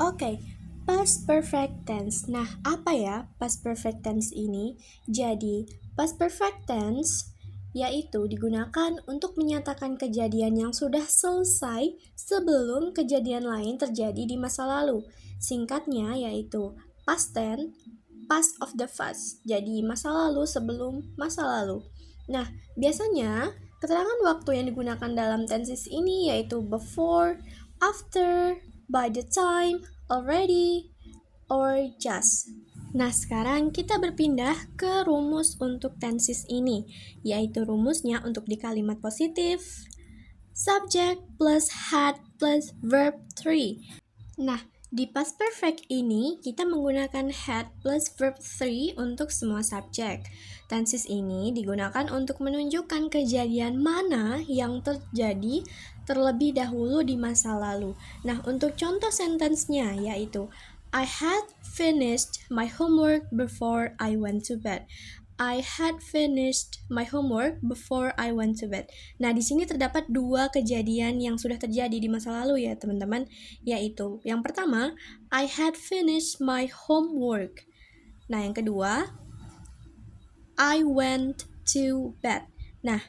Oke, past perfect tense. Nah, apa ya past perfect tense ini? Jadi, past perfect tense yaitu digunakan untuk menyatakan kejadian yang sudah selesai sebelum kejadian lain terjadi di masa lalu. Singkatnya yaitu past tense, past of the past. Jadi, masa lalu sebelum masa lalu. Nah, biasanya keterangan waktu yang digunakan dalam tenses ini yaitu before, after, by the time, already, or just. Nah, sekarang kita berpindah ke rumus untuk tenses ini, yaitu rumusnya untuk di kalimat positif, subject plus had plus verb 3. Nah, di past perfect ini kita menggunakan had plus verb 3 untuk semua subjek. Tenses ini digunakan untuk menunjukkan kejadian mana yang terjadi terlebih dahulu di masa lalu. Nah, untuk contoh sentence-nya yaitu I had finished my homework before I went to bed. I had finished my homework before I went to bed. Nah, di sini terdapat dua kejadian yang sudah terjadi di masa lalu ya, teman-teman, yaitu yang pertama, I had finished my homework. Nah, yang kedua, I went to bed. Nah,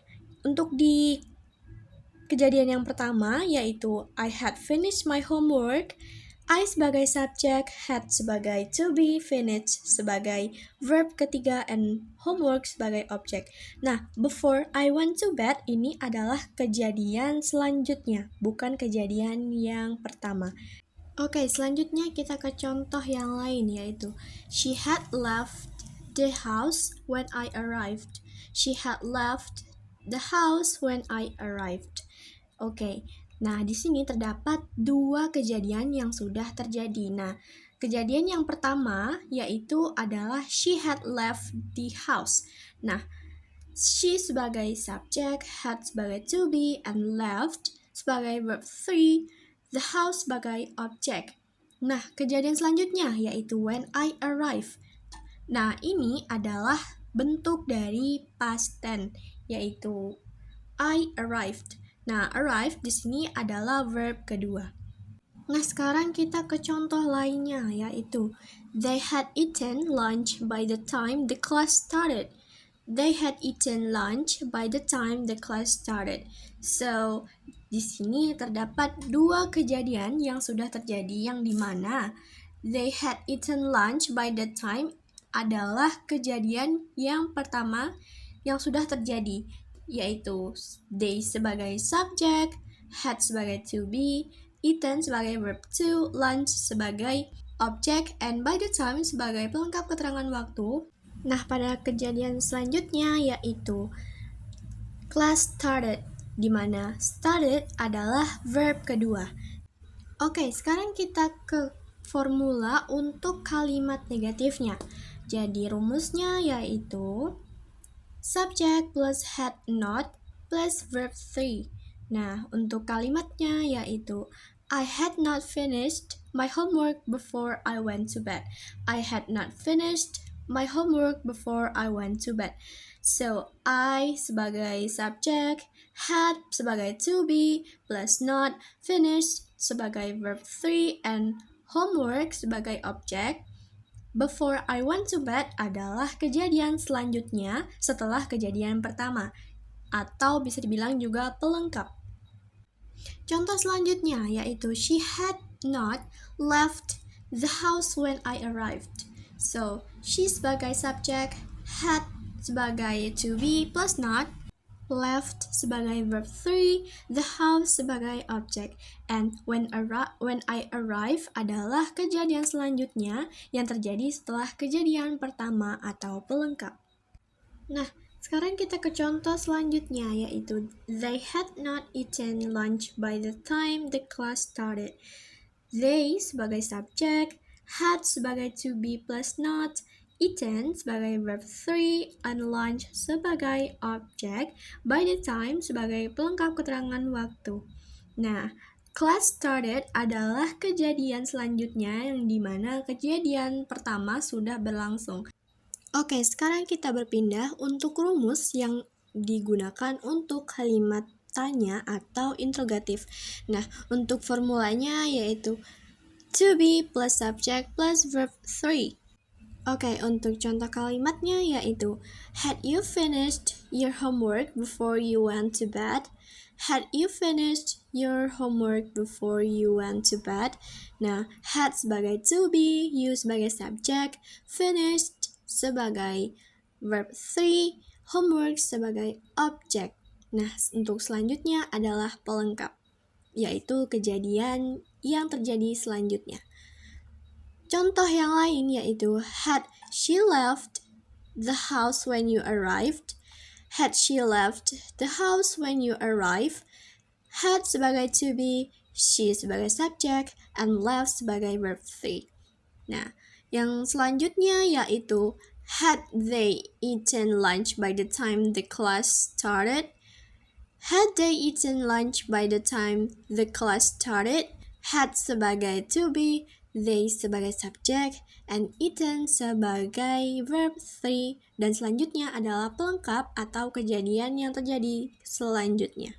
untuk di kejadian yang pertama yaitu I had finished my homework, I sebagai subjek, had sebagai to be, finished sebagai verb ketiga, and homework sebagai objek. Nah, before I went to bed ini adalah kejadian selanjutnya, bukan kejadian yang pertama. Oke, selanjutnya kita ke contoh yang lain yaitu She had left the house when I arrived. She had left the house when I arrived. Oke, nah di sini terdapat dua kejadian yang sudah terjadi. Nah, kejadian yang pertama yaitu adalah she had left the house. Nah, she sebagai subjek, had sebagai to be, and left sebagai verb 3, the house sebagai objek. Nah, kejadian selanjutnya yaitu when I arrive. Nah, ini adalah bentuk dari past tense, yaitu I arrived. Nah, arrive di sini adalah verb kedua. Nah, sekarang kita ke contoh lainnya, yaitu they had eaten lunch by the time the class started. They had eaten lunch by the time the class started. So, di sini terdapat dua kejadian yang sudah terjadi, yang dimana they had eaten lunch by the time adalah kejadian yang pertama yang sudah terjadi, yaitu they sebagai subjek, had sebagai to be, eaten sebagai verb to, lunch sebagai objek, and by the time sebagai pelengkap keterangan waktu. Nah, pada kejadian selanjutnya yaitu class started, di mana started adalah verb kedua. Oke, sekarang kita ke formula untuk kalimat negatifnya. Jadi rumusnya yaitu subject plus had not plus verb 3. Nah, untuk kalimatnya yaitu I had not finished my homework before I went to bed. I had not finished my homework before I went to bed. So, I sebagai subjek, had sebagai to be, plus not, finished sebagai verb 3, and homework sebagai objek. Before I went to bed adalah kejadian selanjutnya setelah kejadian pertama, atau bisa dibilang juga pelengkap. Contoh selanjutnya yaitu she had not left the house when I arrived. So, she sebagai subjek, had sebagai to be plus not, left sebagai verb 3, the house sebagai objek, and when I arrive adalah kejadian selanjutnya yang terjadi setelah kejadian pertama atau pelengkap. Nah, sekarang kita ke contoh selanjutnya yaitu they had not eaten lunch by the time the class started. They sebagai subjek, had sebagai to be plus not, eaten sebagai verb 3, and lunch sebagai objek, by the time sebagai pelengkap keterangan waktu. Nah, class started adalah kejadian selanjutnya yang dimana kejadian pertama sudah berlangsung. Oke, sekarang kita berpindah untuk rumus yang digunakan untuk kalimat tanya atau interrogatif. Nah, untuk formulanya yaitu To be plus subject plus verb 3. Oke, untuk contoh kalimatnya yaitu had you finished your homework before you went to bed? Had you finished your homework before you went to bed? Nah, had sebagai to be, you sebagai subject, finished sebagai verb 3, homework sebagai object. Nah, untuk selanjutnya adalah pelengkap, yaitu kejadian yang terjadi selanjutnya. Contoh yang lain yaitu had she left the house when you arrived? Had she left the house when you arrived? Had sebagai to be, she sebagai subject, and left sebagai verb 3. Nah, yang selanjutnya yaitu had they eaten lunch by the time the class started? Had they eaten lunch by the time the class started? Had sebagai to be, they sebagai subject, and eaten sebagai verb 3, dan selanjutnya adalah pelengkap atau kejadian yang terjadi selanjutnya.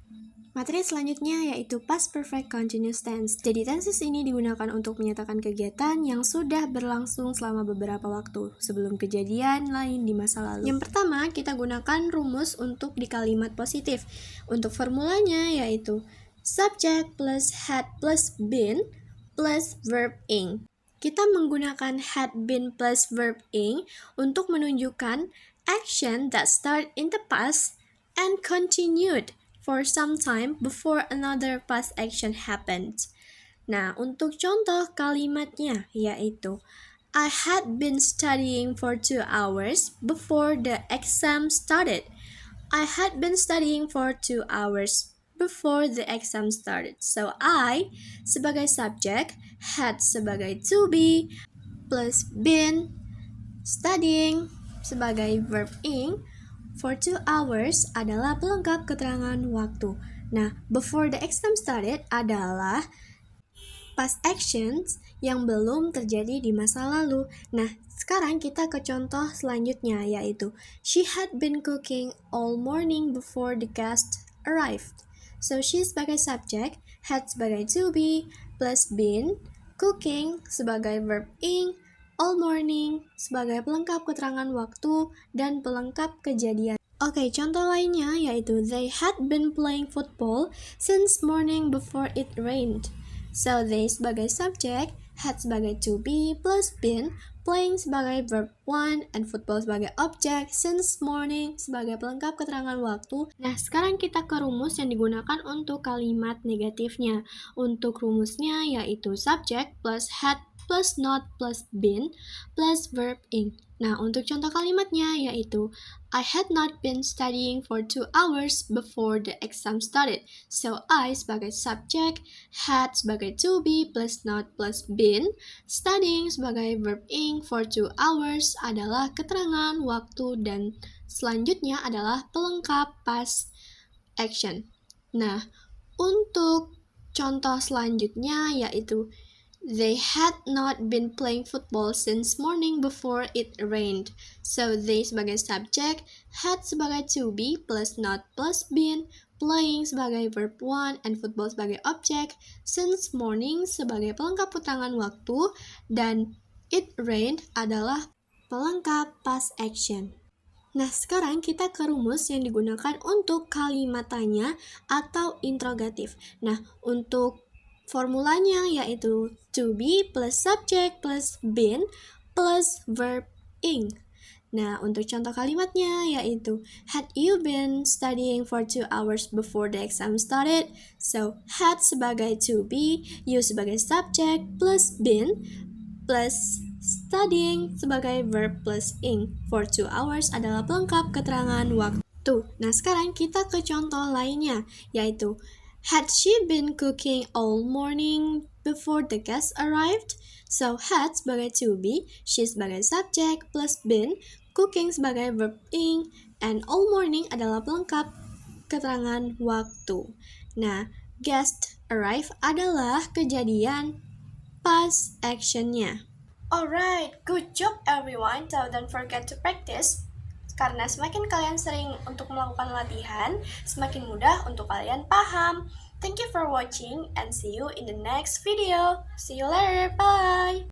Materi selanjutnya yaitu past perfect continuous tense. Jadi tenses ini digunakan untuk menyatakan kegiatan yang sudah berlangsung selama beberapa waktu sebelum kejadian lain di masa lalu. Yang pertama, kita gunakan rumus untuk di kalimat positif. Untuk formulanya yaitu subject plus had plus been plus verb ing. Kita menggunakan had been plus verb ing untuk menunjukkan action that start in the past and continued for some time before another past action happened. Nah, untuk contoh kalimatnya yaitu I had been studying for 2 hours before the exam started. I had been studying for 2 hours before the exam started. So I sebagai subject, had sebagai to be, plus been studying sebagai verb ing, for 2 hours adalah pelengkap keterangan waktu. Nah, before the exam started adalah past actions yang belum terjadi di masa lalu. Nah, sekarang kita ke contoh selanjutnya yaitu she had been cooking all morning before the guest arrived. So, she sebagai subject, had sebagai to be, plus been, cooking sebagai verb ing, all morning sebagai pelengkap keterangan waktu dan pelengkap kejadian. Oke, contoh lainnya yaitu they had been playing football since morning before it rained. So they sebagai subject, had sebagai to be plus been, playing sebagai verb 1, and football sebagai object, since morning sebagai pelengkap keterangan waktu. Nah, sekarang kita ke rumus yang digunakan untuk kalimat negatifnya. Untuk rumusnya yaitu subject plus had plus not plus been plus verb ing. Nah, untuk contoh kalimatnya yaitu I had not been studying for 2 hours before the exam started. So, I sebagai subject, had sebagai to be plus not plus been, studying sebagai verb ing for 2 hours adalah keterangan waktu dan selanjutnya adalah pelengkap past action. Nah, untuk contoh selanjutnya yaitu they had not been playing football since morning before it rained. So they sebagai subject, had sebagai to be plus not plus been, playing sebagai verb 1, and football sebagai object, since morning sebagai pelengkap keterangan waktu, dan it rained adalah pelengkap past action. Nah, sekarang kita ke rumus yang digunakan untuk kalimat tanya atau interrogatif. Nah, untuk formulanya yaitu to be plus subject plus been plus verb ing. Nah, untuk contoh kalimatnya yaitu had you been studying for 2 hours before the exam started? So, had sebagai to be, you sebagai subject plus been plus studying sebagai verb plus ing for 2 hours adalah pelengkap keterangan waktu. Nah, sekarang kita ke contoh lainnya yaitu had she been cooking all morning before the guests arrived? So, had sebagai to be, she sebagai subject, plus been, cooking sebagai verb ing, and all morning adalah pelengkap keterangan waktu. Nah, guest arrive adalah kejadian past actionnya. Alright, good job everyone. So don't forget to practice. Karena semakin kalian sering untuk melakukan latihan, semakin mudah untuk kalian paham. Thank you for watching and see you in the next video. See you later. Bye.